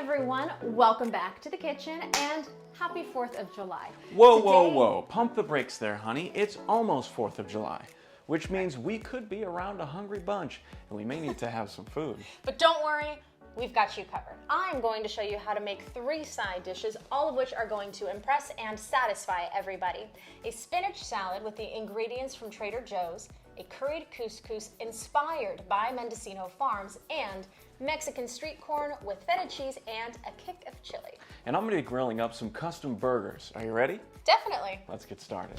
everyone, welcome back to the kitchen and happy 4th of July. Whoa, whoa, whoa, pump the brakes there, honey. It's almost 4th of July, which means we could be around a hungry bunch and we may need to have some food. But don't worry, we've got you covered. I'm going to show you how to make 3 side dishes, all of which are going to impress and satisfy everybody. A spinach salad with the ingredients from Trader Joe's, a curried couscous inspired by Mendocino Farms, and Mexican street corn with feta cheese and a kick of chili. And I'm gonna be grilling up some custom burgers. Are you ready? Definitely. Let's get started.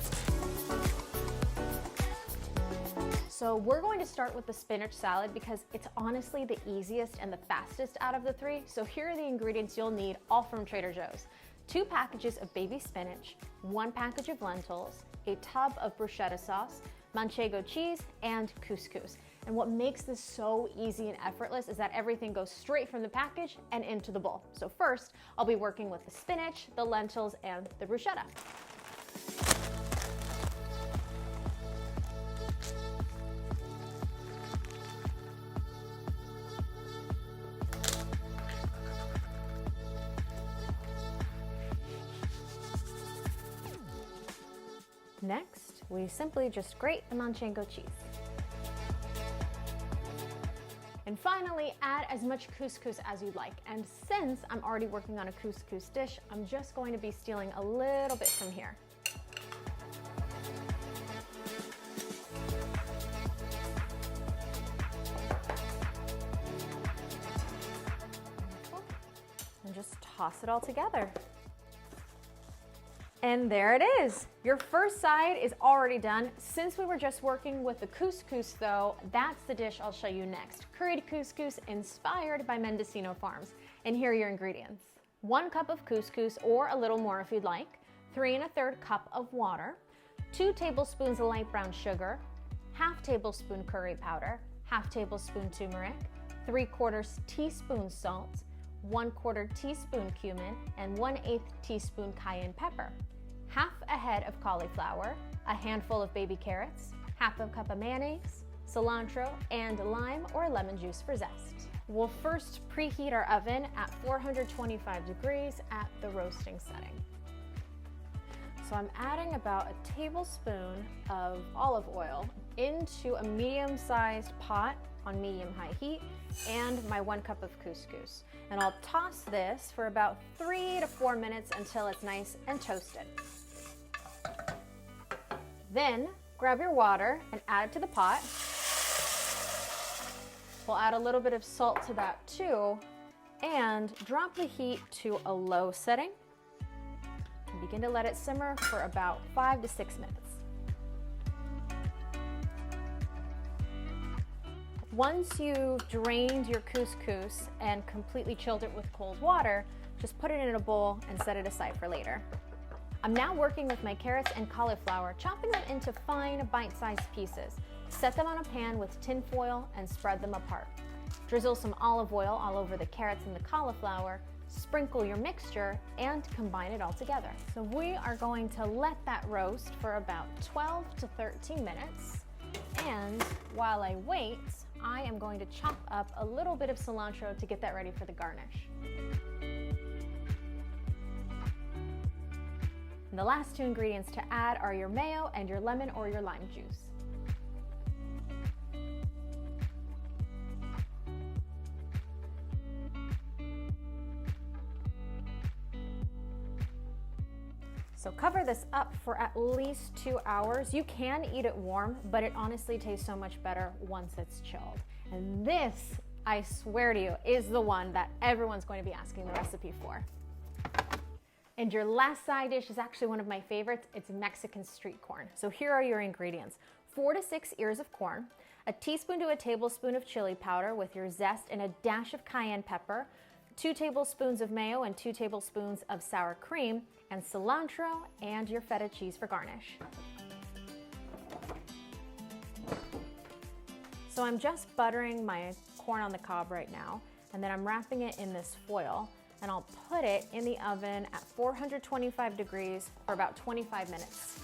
So we're going to start with the spinach salad because it's honestly the easiest and the fastest out of the 3. So here are the ingredients you'll need, all from Trader Joe's. 2 packages of baby spinach, 1 package of lentils, a tub of bruschetta sauce, Manchego cheese, and couscous. And what makes this so easy and effortless is that everything goes straight from the package and into the bowl. So first, I'll be working with the spinach, the lentils, and the bruschetta. Next, we simply just grate the Manchego cheese. And finally, add as much couscous as you'd like. And since I'm already working on a couscous dish, I'm just going to be stealing a little bit from here. And just toss it all together. And there it is. Your first side is already done. Since we were just working with the couscous though, that's the dish I'll show you next. Curried couscous inspired by Mendocino Farms. And here are your ingredients. 1 cup of couscous, or a little more if you'd like, 3 1/3 cup of water, 2 tablespoons light brown sugar, 1/2 tablespoon curry powder, 1/2 tablespoon turmeric, 3/4 teaspoon salt, 1/4 teaspoon cumin, and 1/8 teaspoon cayenne pepper, 1/2 a head of cauliflower, a handful of baby carrots, 1/2 cup of mayonnaise, cilantro, and lime or lemon juice for zest. We'll first preheat our oven at 425 degrees at the roasting setting. So I'm adding about a tablespoon of olive oil into a medium-sized pot on medium-high heat, and my 1 cup of couscous. And I'll toss this for about 3 to 4 minutes until it's nice and toasted. Then grab your water and add it to the pot. We'll add a little bit of salt to that too, and drop the heat to a low setting. And begin to let it simmer for about 5 to 6 minutes. Once you've drained your couscous and completely chilled it with cold water, just put it in a bowl and set it aside for later. I'm now working with my carrots and cauliflower, chopping them into fine bite-sized pieces. Set them on a pan with tin foil and spread them apart. Drizzle some olive oil all over the carrots and the cauliflower, sprinkle your mixture, and combine it all together. So we are going to let that roast for about 12 to 13 minutes. And while I wait, I am going to chop up a little bit of cilantro to get that ready for the garnish. And the last 2 ingredients to add are your mayo and your lemon or your lime juice. So cover this up for at least 2 hours. You can eat it warm, but it honestly tastes so much better once it's chilled. And this, I swear to you, is the one that everyone's going to be asking the recipe for. And your last side dish is actually one of my favorites. It's Mexican street corn. So here are your ingredients. 4 to 6 ears of corn, a teaspoon to a tablespoon of chili powder with your zest and a dash of cayenne pepper, 2 tablespoons of mayo and 2 tablespoons of sour cream, and cilantro and your feta cheese for garnish. So I'm just buttering my corn on the cob right now, and then I'm wrapping it in this foil, and I'll put it in the oven at 425 degrees for about 25 minutes.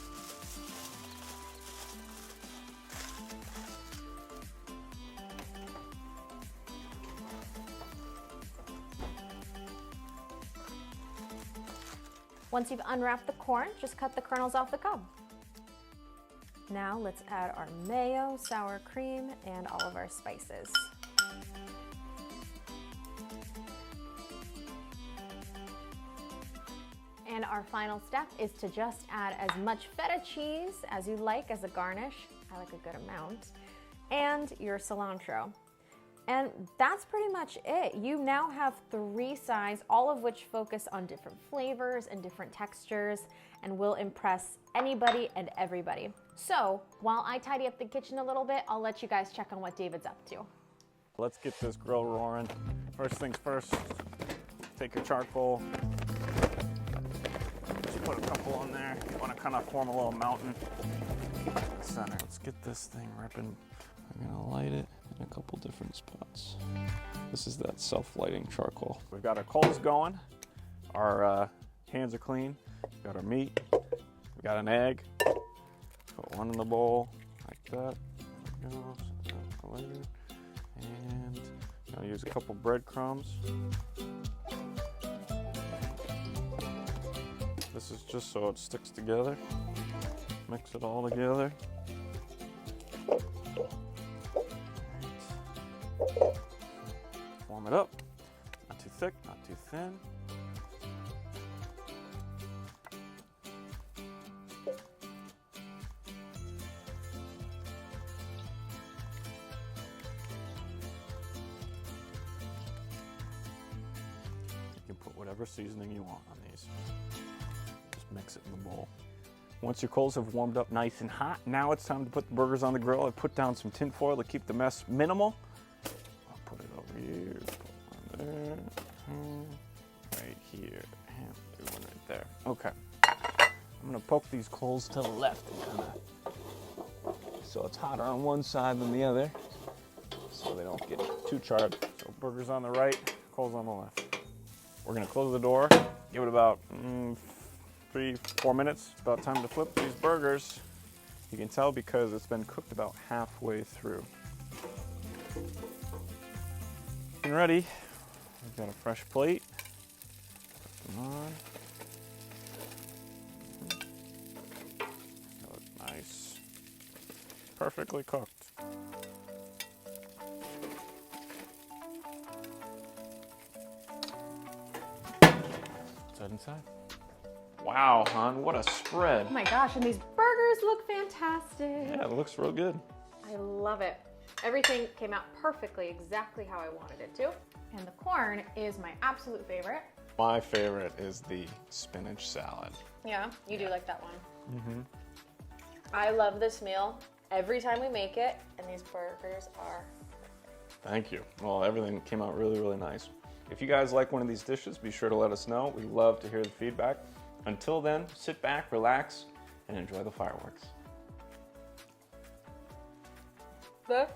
Once you've unwrapped the corn, just cut the kernels off the cob. Now let's add our mayo, sour cream, and all of our spices. And our final step is to just add as much feta cheese as you like as a garnish. I like a good amount. And your cilantro. And that's pretty much it. You now have 3 sides, all of which focus on different flavors and different textures and will impress anybody and everybody. So while I tidy up the kitchen a little bit, I'll let you guys check on what David's up to. Let's get this grill roaring. First things first, take your charcoal. Just put a couple on there. You want to kind of form a little mountain. Center. Let's get this thing ripping. I'm gonna light it in a couple different spots. This is that self-lighting charcoal. We've got our coals going. Our hands are clean. We've got our meat. We've got an egg. Put one in the bowl like that. There we go. Set that later. And I'm gonna use a couple breadcrumbs. This is just so it sticks together. Mix it all together. Form it up. Not too thick, not too thin. You can put whatever seasoning you want on these. Just mix it in the bowl. Once your coals have warmed up nice and hot, now it's time to put the burgers on the grill. I put down some tin foil to keep the mess minimal. I'll put it over here, put one there, right here, and one right there. Okay. I'm gonna poke these coals to the left, so it's hotter on one side than the other, so they don't get too charred. So burgers on the right, coals on the left. We're gonna close the door, give it about 3-4 minutes. About time to flip these burgers. You can tell because it's been cooked about halfway through. And ready. We've got a fresh plate. Put them on. That looks nice. Perfectly cooked. What's that inside? Wow, hon, what a spread. Oh my gosh, and these burgers look fantastic. Yeah, it looks real good. I love it. Everything came out perfectly, exactly how I wanted it to. And the corn is my absolute favorite. My favorite is the spinach salad. Yeah, you do like that one. Mm-hmm. I love this meal every time we make it, and these burgers are perfect. Thank you. Well, everything came out really, really nice. If you guys like one of these dishes, be sure to let us know. We love to hear the feedback. Until then, sit back, relax, and enjoy the fireworks. The